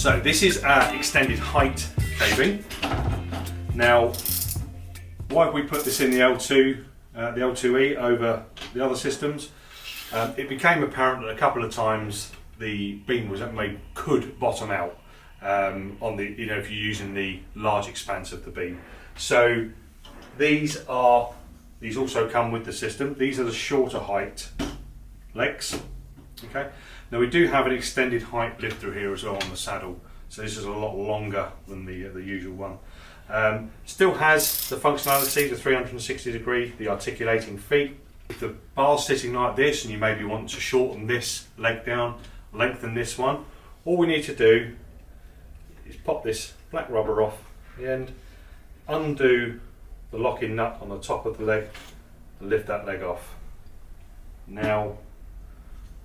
So this is our extended height cabling. Now, why have we put this in the L2E over the other systems? It became apparent that a couple of times the beam could bottom out on the, if you're using the large expanse of the beam. So these also come with the system. These are the shorter height legs. Okay. Now we do have an extended height lifter here as well on the saddle, so this is a lot longer than the usual one. Still has the functionality, the 360 degree, the articulating feet. If the bar's sitting like this and you maybe want to shorten this leg down, lengthen this one, all we need to do is pop this black rubber off the end, undo the locking nut on the top of the leg, and lift that leg off. Now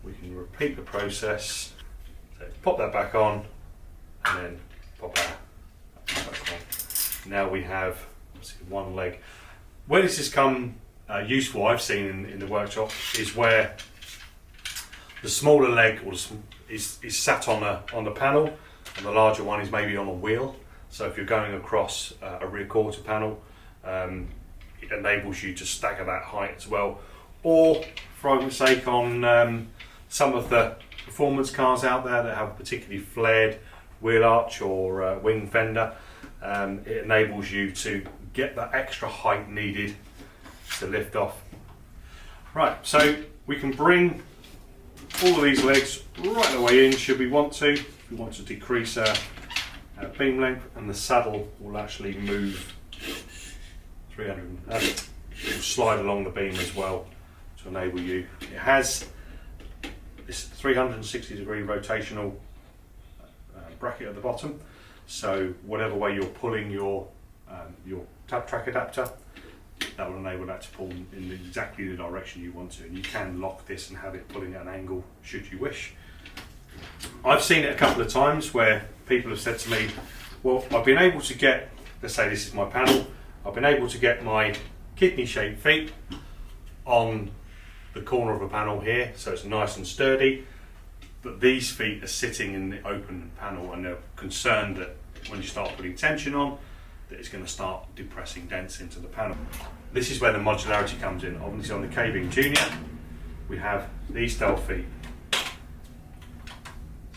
we can repeat the process. So pop that back on and then pop that back on. Now we have one leg. Where this has come useful, I've seen in the workshop, is where the smaller leg is sat on the panel and the larger one is maybe on a wheel. So if you're going across a rear quarter panel, it enables you to stagger that height as well. Or for argument's sake, on some of the performance cars out there that have a particularly flared wheel arch or wing fender, it enables you to get that extra height needed to lift off. Right, so we can bring all of these legs right the way in should we want to. If we want to decrease our beam length, and the saddle will actually move 300, will slide along the beam as well to enable you. It has this 360 degree rotational bracket at the bottom, so whatever way you're pulling your tab track adapter, that will enable that to pull in exactly the direction you want to, and you can lock this and have it pulling at an angle should you wish. I've seen it a couple of times where people have said to me, well, I've been able to get, let's say this is my panel, I've been able to get my kidney shaped feet on the corner of a panel here, so it's nice and sturdy, but these feet are sitting in the open panel, and they're concerned that when you start putting tension on, that it's going to start depressing dents into the panel. This is where the modularity comes in. Obviously on the K-Beam Junior, we have these style feet.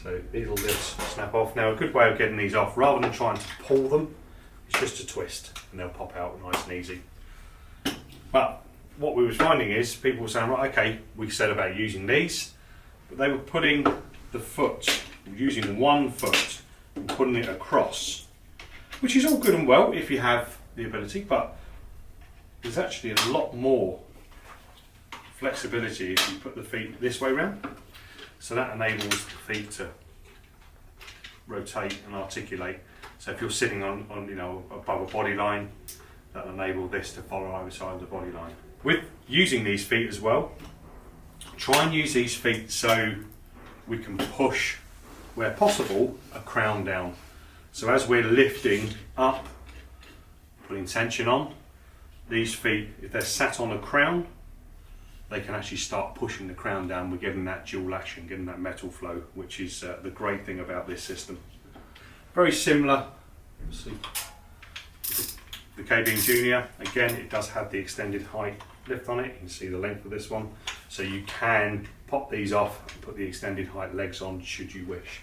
So these will just snap off. Now a good way of getting these off, rather than trying to pull them, is just to twist, and they'll pop out nice and easy. But what we were finding is people were saying, right, okay, we said about using these, but they were putting the foot, using one foot and putting it across, which is all good and well if you have the ability, but there's actually a lot more flexibility if you put the feet this way around. So that enables the feet to rotate and articulate. So if you're sitting on above a body line, that'll enable this to follow either side of the body line. With using these feet as well, try and use these feet so we can push, where possible, a crown down. So as we're lifting up, putting tension on, these feet, if they're sat on a crown, they can actually start pushing the crown down. We're getting that dual action, getting that metal flow, which is the great thing about this system. Very similar, see, the K-Beam Junior. Again, it does have the extended height lift on it. You can see the length of this one. So you can pop these off and put the extended height legs on should you wish.